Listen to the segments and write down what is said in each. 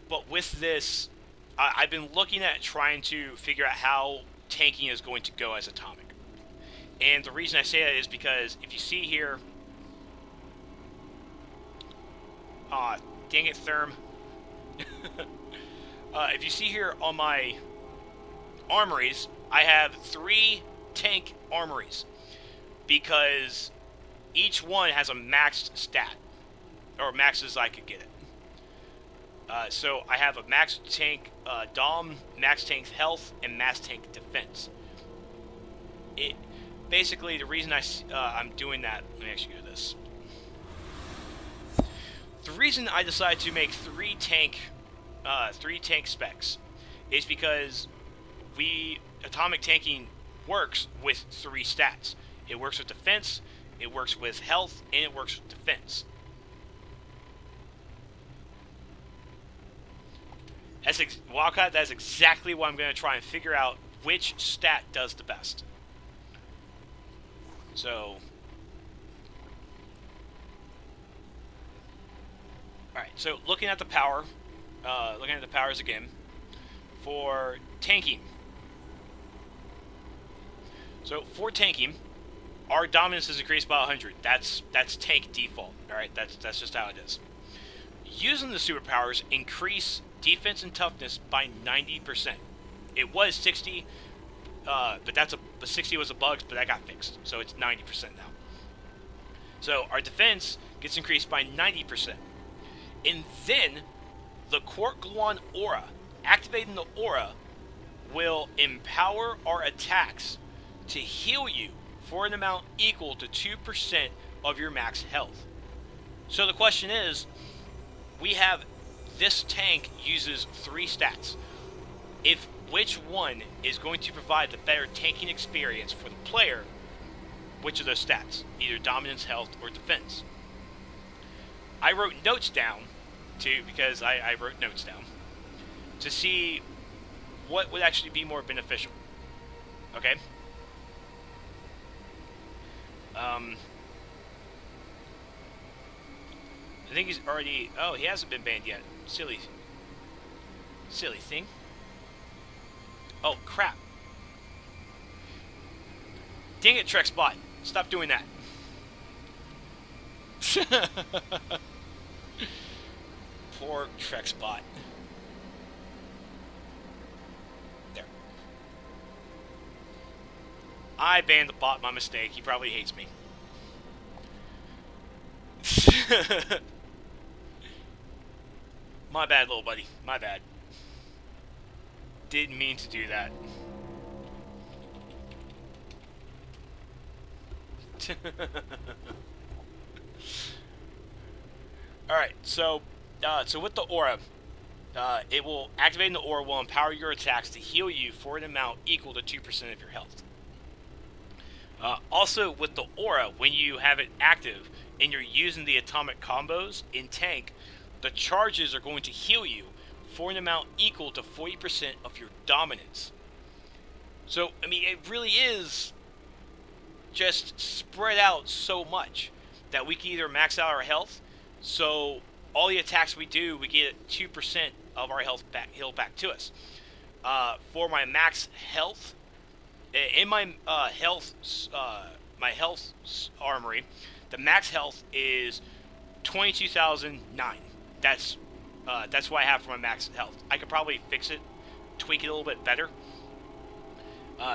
But with this, I've been looking at trying to figure out how tanking is going to go as Atomic. And the reason I say that is because if you see here... dang it, Therm. If you see here on my armories, I have 3 tank armories. Because each one has a maxed stat. Or max as I could get it. So I have a max tank Dom, max tank health, and max tank defense. Basically, the reason I'm doing that, let me actually do this. The reason I decided to make 3 tank specs is because Atomic tanking works with 3 stats. It works with defense, it works with health, and it works with defense. Wildcat, that's exactly what I'm going to try and figure out which stat does the best. So, alright, so looking at the powers again, for tanking. So, for tanking, our dominance is increased by 100. That's tank default, alright? That's just how it is. Using the superpowers, increase defense and toughness by 90%. It was 60, but 60 was a bug, but that got fixed, so it's 90% now. So our defense gets increased by 90%. And then, the Quark Gluon Aura, activating the Aura, will empower our attacks to heal you for an amount equal to 2% of your max health. So the question is, we have this tank uses 3 stats. Which one is going to provide the better tanking experience for the player? Which of those stats? Either dominance, health, or defense. I wrote notes down because I wrote notes down to see what would actually be more beneficial. Okay. I think he's already... Oh, he hasn't been banned yet. Silly thing. Oh, crap. Dang it, Trexbot. Stop doing that. Poor Trexbot. There. I banned the bot by mistake. He probably hates me. My bad, little buddy. My bad. Didn't mean to do that. Alright, so with the aura, it will activating the aura will empower your attacks to heal you for an amount equal to 2% of your health. Also, with the aura, when you have it active and you're using the atomic combos in tank, the charges are going to heal you for an amount equal to 40% of your dominance. So, I mean, it really is just spread out so much that we can either max out our health, so all the attacks we do, we get 2% of our health healed back to us. For my max health, in my health armory, the max health is 22,009. That's what I have for my max health. I could probably fix it, tweak it a little bit better.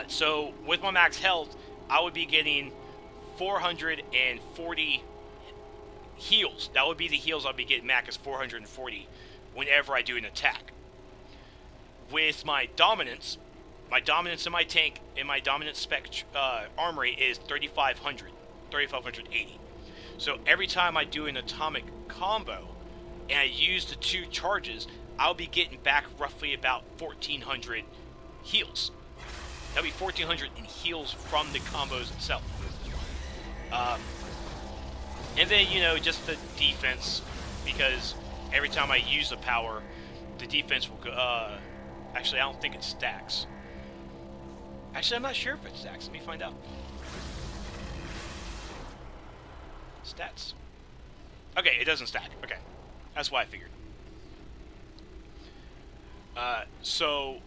So with my max health, I would be getting 440 heals. That would be the heals I'll be getting max is 440 whenever I do an attack. With my dominance in my tank, in my dominance spec armory is 3,580. So every time I do an atomic combo and I use the 2 charges, I'll be getting back roughly about 1,400 heals. That'll be 1,400 in heals from the combos itself. And then, you know, just the defense, because every time I use a power, the defense will go, actually, I don't think it stacks. Actually, I'm not sure if it stacks. Let me find out. Stats. Okay, it doesn't stack. Okay. That's what I figured. So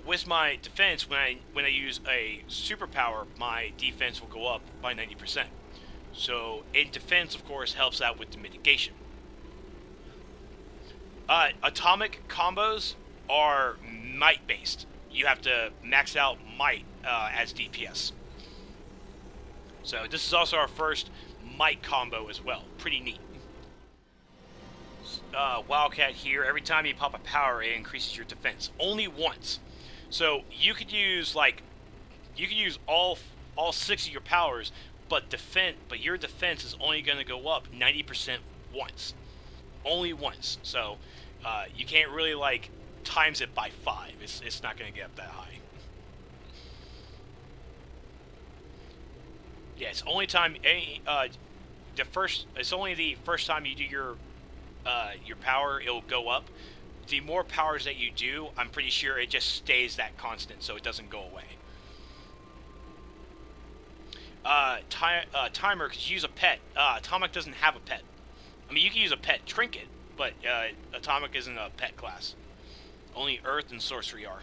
with my defense, when I use a superpower, my defense will go up by 90%. So in defense, of course, helps out with the mitigation. Atomic combos are might based. You have to max out might as DPS. So this is also our first might combo as well. Pretty neat. Wildcat here. Every time you pop a power, it increases your defense. Only once. So you could use all 6 of your powers, but your defense is only going to go up 90% once. Only once. So you can't really like times it by 5. It's not going to get up that high. Yeah, it's only the first time you do your power, it'll go up. The more powers that you do, I'm pretty sure it just stays that constant, so it doesn't go away. Timer, could you use a pet? Atomic doesn't have a pet. I mean, you can use a pet trinket, but Atomic isn't a pet class. Only Earth and Sorcery are.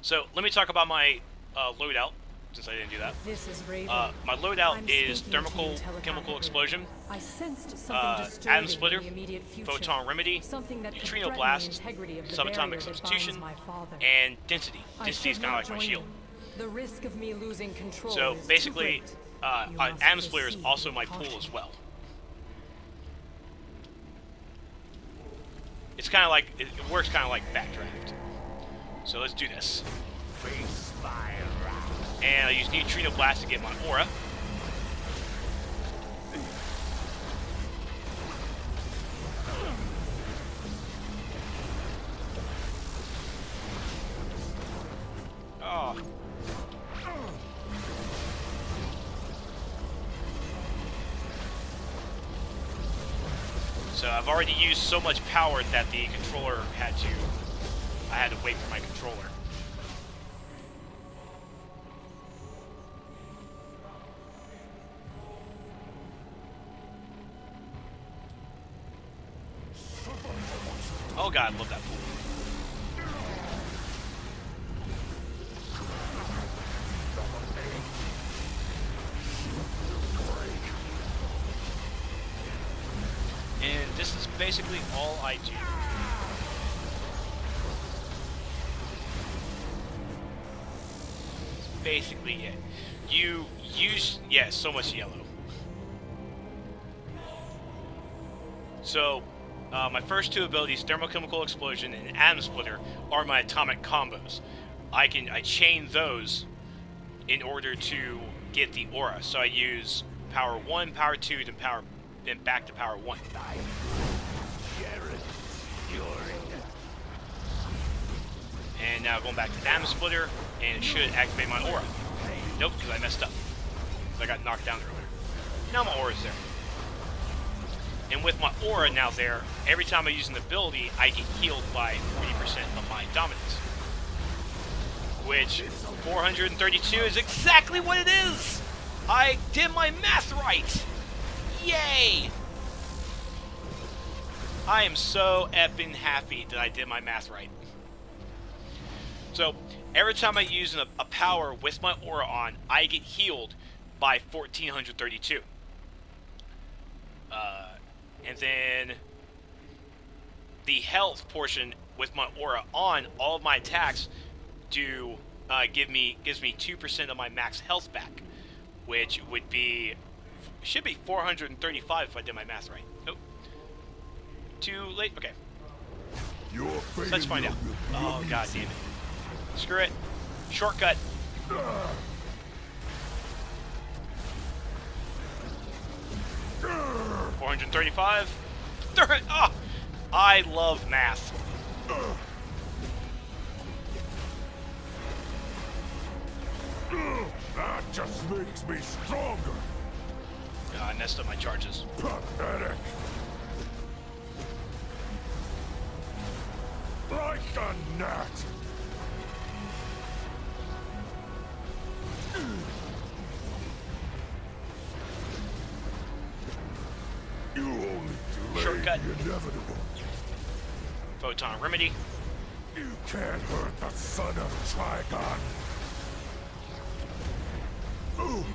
So, let me talk about my loadout, since I didn't do that. This is Raven. My loadout is Chemical Explosion, Atom Splitter, Photon Remedy, Neutrino Blast, Subatomic Substitution, and Density. Density is kind of like my shield. The risk of me losing control So basically, Atom Splitter is also my pool as well. It's kind of like, it works kind of like Backdraft. So let's do this. And I use Neutrino Blast to get my aura. Oh. So I've already used so much power that the controller I had to wait for my controller. Oh god, I love that pool. And this is basically all I do. That's basically it. You use, yeah, so much yellow. So, my first 2 abilities, Thermochemical Explosion and Atom Splitter, are my atomic combos. I chain those in order to get the aura. So I use power 1, power 2, then back to power 1. And now going back to Atom Splitter, and it should activate my aura. Nope, because I messed up. I got knocked down earlier. Now my aura's there. And with my aura now there, every time I use an ability, I get healed by 40% of my dominance. Which, 432 is exactly what it is! I did my math right! Yay! I am so effing happy that I did my math right. So, every time I use a power with my aura on, I get healed by 1432. And then the health portion with my aura on, all of my attacks gives me 2% of my max health back, which should be 435 if I did my math right. Nope. Too late. Okay. So let's find out. Oh god damn it. Screw it. Shortcut. 435. Oh, I love math. That just makes me stronger. I messed up my charges. Pathetic. Like a gnat. You only delay Shortcut. the inevitable. Photon Remedy. You can't hurt the son of Trigon. Ooh.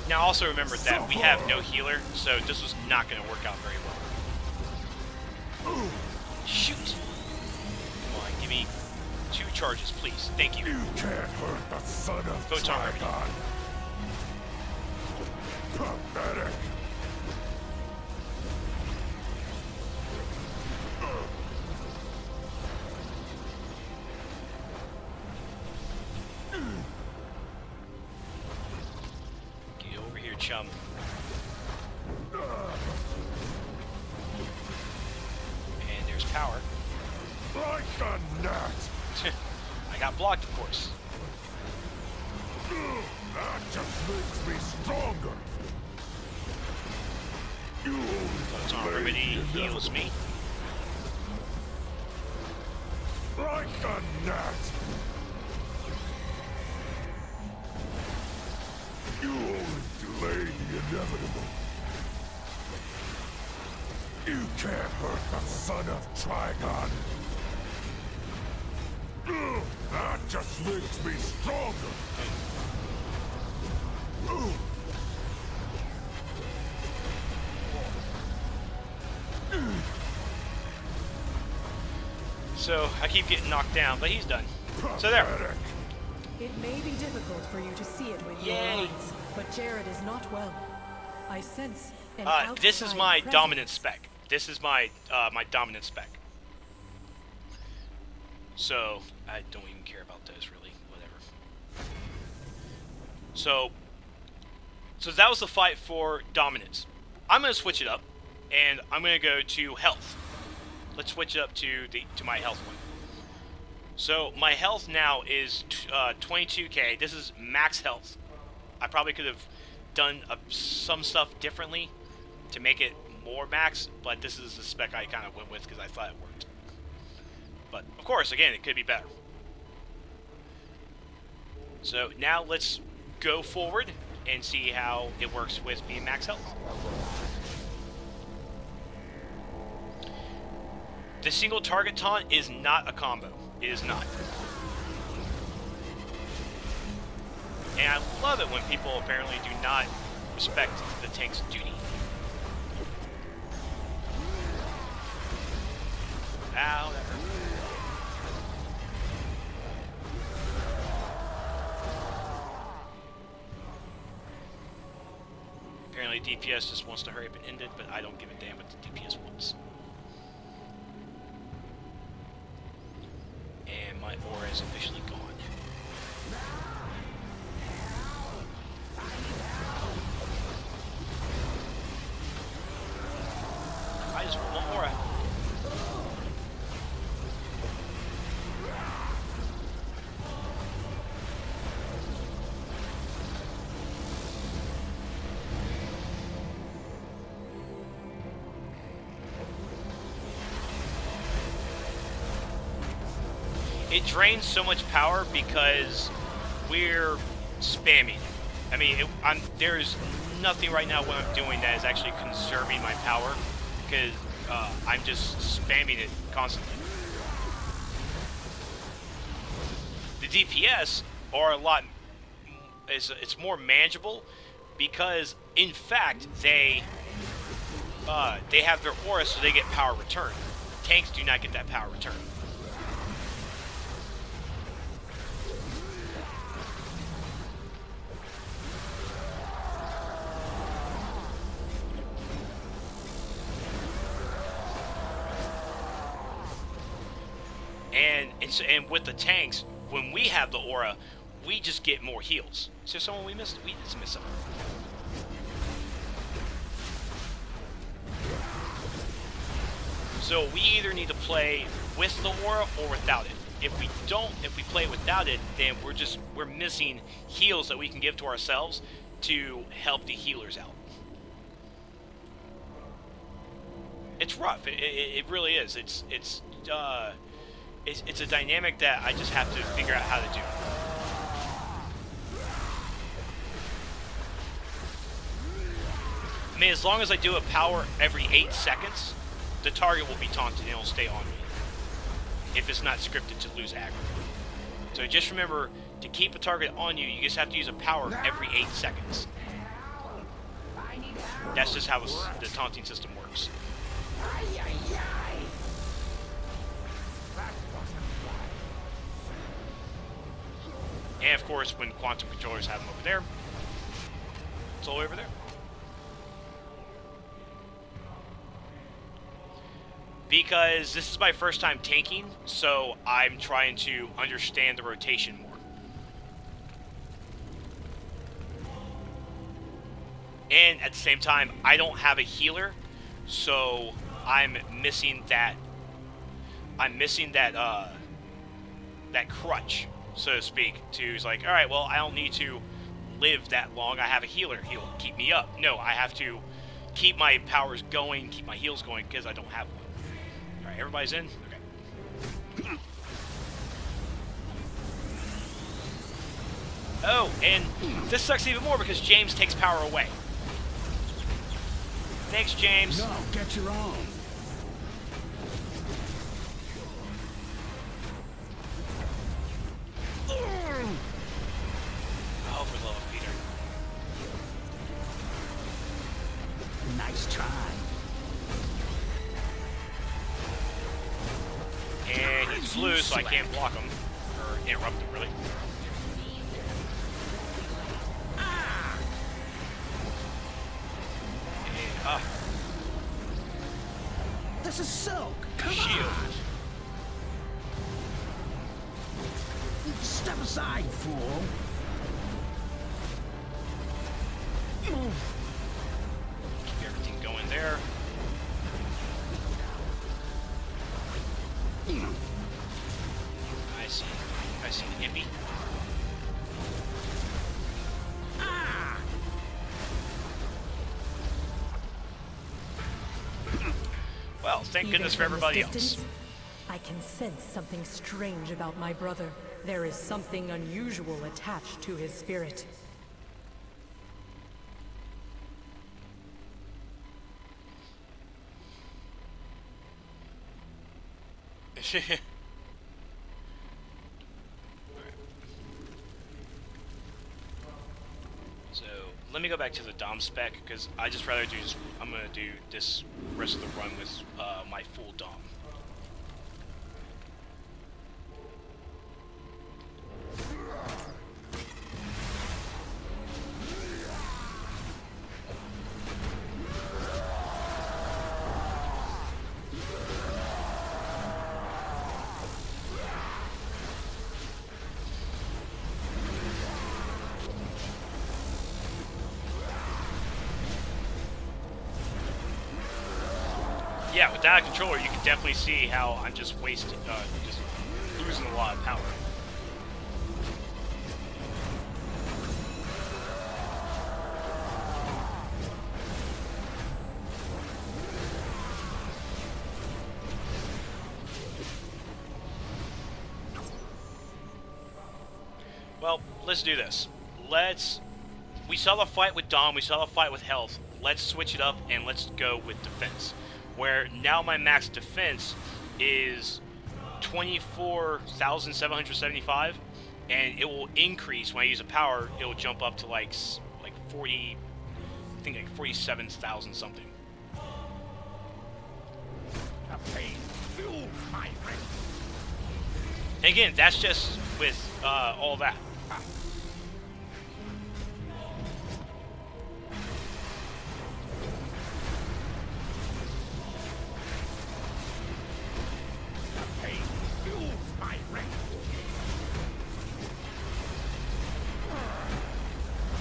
Now also remember that we have no healer, so this was not going to work out very well. Shoot! Come on, give me 2 charges, please. Thank you. You can't hurt the son of Photon Remedy. Trigon. Pathetic. Get over here, chum. And there's power. Like a gnat. I got blocked, of course. That just makes me stronger. You Photon Remedy heals me. like a gnat. You only delay the inevitable. You can't hurt the son of Trigon. That just makes me stronger. So, I keep getting knocked down, but he's done. So there. It may be difficult for you to see it with your Yay. eyes, but Jared is not well. I sense an This is outside my presence. dominant spec. This is my my dominant spec. So I don't even care about those really. Whatever. So that was the fight for dominance. I'm gonna switch it up, and I'm gonna go to health. Let's switch it up to my health one. So my health now is 22k. This is max health. I probably could have done some stuff differently to make it more max, but this is the spec I kind of went with because I thought it worked. But of course, again, it could be better. So now let's go forward and see how it works with being max health. The single target taunt is not a combo. It is not. And I love it when people apparently do not respect the tank's duty. Ow, that hurt. Apparently DPS just wants to hurry up and end it, but I don't give a damn what the DPS wants. And my aura is officially gone. I just want one aura. It drains so much power because we're spamming. I mean, there's nothing right now what I'm doing that is actually conserving my power because I'm just spamming it constantly. The DPS are a lot. It's more manageable because, in fact, they have their aura, so they get power return. Tanks do not get that power return. And with the tanks, when we have the aura, we just get more heals. Is there someone we missed? We just missed someone. So we either need to play with the aura or without it. If we play without it, then we're missing heals that we can give to ourselves to help the healers out. It's rough. It really is. It's a dynamic that I just have to figure out how to do. I mean, as long as I do a power every 8 seconds, the target will be taunted and it'll stay on me. If it's not scripted to lose aggro. So just remember, to keep a target on you, you just have to use a power every 8 seconds. That's just how the taunting system works. And of course, when quantum controllers have them over there, it's all over there. Because this is my first time tanking, so I'm trying to understand the rotation more. And at the same time, I don't have a healer, so I'm missing that. That crutch, so to speak. To like, all right, well, I don't need to live that long. I have a healer. He'll keep me up. No, I have to keep my powers going, keep my heals going, because I don't have one. All right, everybody's in. Okay. Oh, and this sucks even more because James takes power away. Thanks, James. No, get your own. Oh, for the love of Peter. Nice try. And he's blue, so I can't block him. Or interrupt him, really. And, This is silk. Come shield. on. Step aside, fool. Keep everything going there. I see the hippie. Well, thank goodness for everybody else. I can sense something strange about my brother. There is something unusual attached to his spirit. So let me go back to the Dom spec because I just rather do. I'm gonna do this rest of the run with my full Dom. Yeah, without a controller, you can definitely see how I'm just wasting, just losing a lot of power. Well, let's do this. We saw the fight with Dom, we saw the fight with health. Let's switch it up and let's go with defense. Where now my max defense is 24,775, and it will increase when I use a power. It will jump up to like 40, I think like 47,000 something. And again, that's just with all that.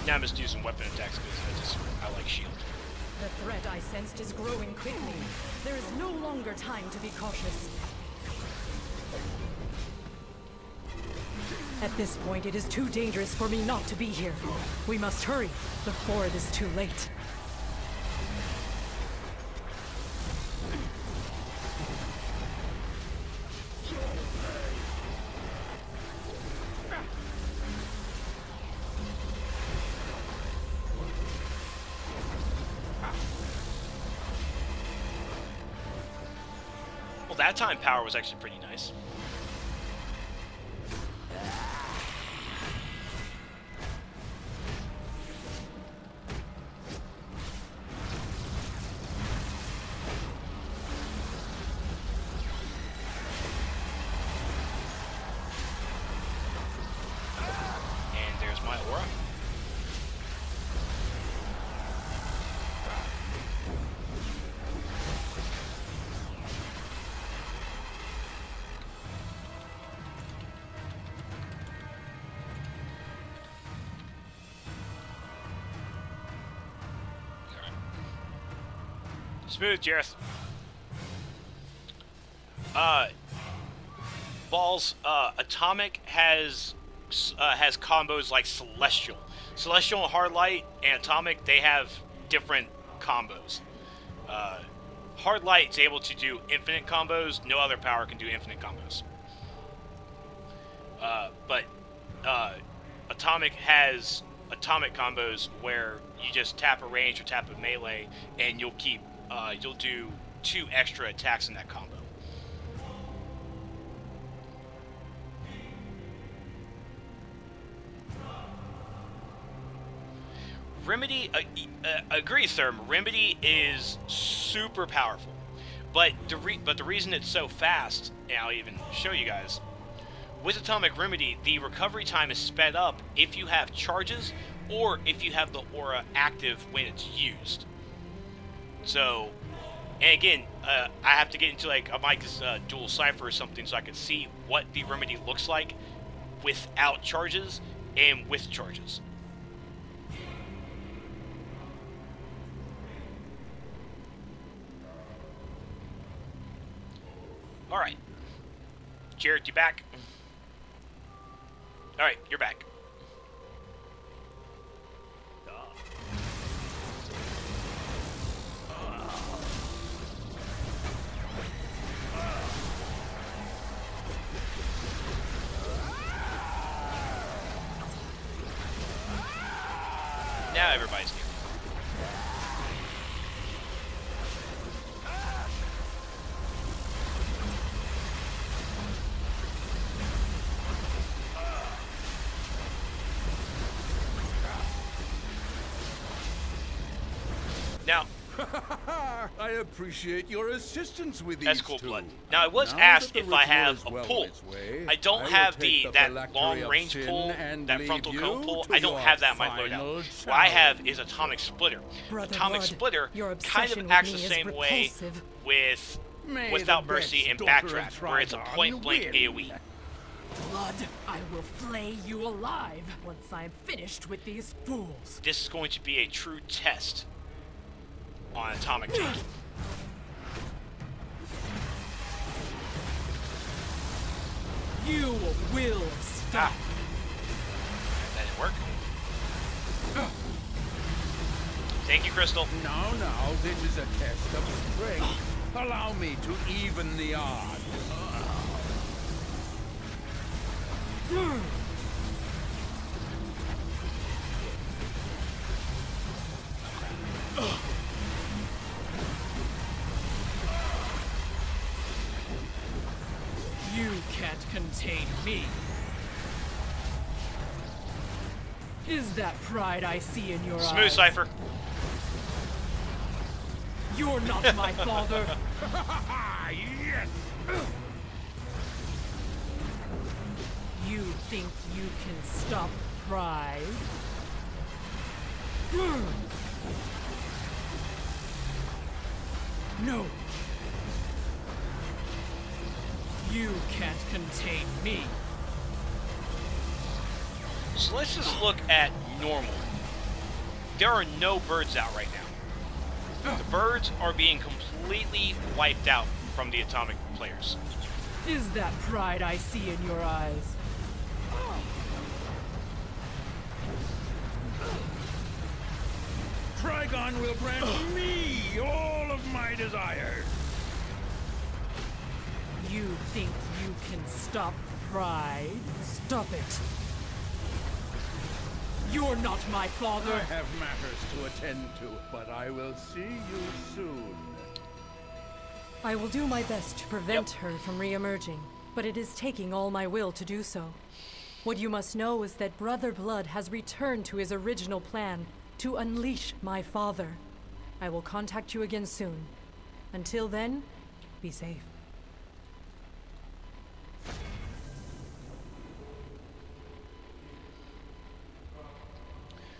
Now I'm just using weapon attacks because I like shield. The threat I sensed is growing quickly. There is no longer time to be cautious. At this point, it is too dangerous for me not to be here. We must hurry before it is too late. Well, that time power was actually pretty nice. And there's my aura. Smooth, Jareth. Balls. Atomic has combos like Celestial. Celestial and Hard Light and Atomic, they have different combos. Hard Light is able to do infinite combos. No other power can do infinite combos. But Atomic has atomic combos where you just tap a range or tap a melee, and you'll do 2 extra attacks in that combo. Remedy, agree, sir. Remedy is super powerful, but the reason it's so fast, and I'll even show you guys. With Atomic Remedy, the recovery time is sped up if you have charges or if you have the aura active when it's used. So, and again, I have to get into like a Mike's dual cipher or something so I can see what the remedy looks like without charges and with charges. All right, Jared, you back? All right, you're back. Now everybody's here. Now, I appreciate your assistance with these that's cool, two. Blood. Now, I was Now asked that if the I ritual have is a well pull. on its way, I don't will have take that phylactery long of range sin pull, and that leave frontal you cone pull. to I don't your have that in my final loadout. What I have challenge. is Atomic Splitter. Brother Atomic Blood, Splitter your kind obsession of with acts the me is same way repulsive. with May Without the Mercy and best daughter Backdraft, of where it's a Trigon point-blank win. AoE. Blood, I will flay you alive once I'm finished with these fools. This is going to be a true test on Atomic Tank. You will stop. That didn't work. Thank you, Crystal. Now, this is a test of strength. Allow me to even the odds. You can't contain me. Is that pride I see in your Smooth eyes? Cipher. You're not my father. Yes! You think you can stop pride? No. You can't contain me. So let's just look at normal. There are no birds out right now. The birds are being completely wiped out from the Atomic players. Is that pride I see in your eyes? Trigon will grant me all of my desires. You think you can stop pride? Stop it. You're not my father. I have matters to attend to, but I will see you soon. I will do my best to prevent her from re-emerging, but it is taking all my will to do so. What you must know is that Brother Blood has returned to his original plan, to unleash my father. I will contact you again soon. Until then, be safe.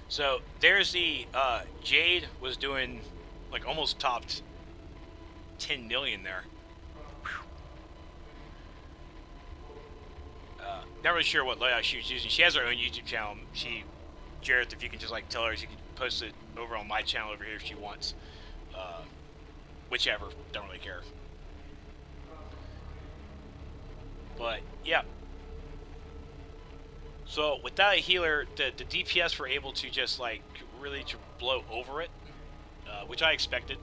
So there's the Jade was doing like almost topped 10 million there. Not really sure what layout she was using. She has her own YouTube channel. Jareth, if you can just like tell her, she can post it over on my channel over here if she wants. Whichever, don't really care. But yeah. So without a healer, the DPS were able to just like really to blow over it, which I expected.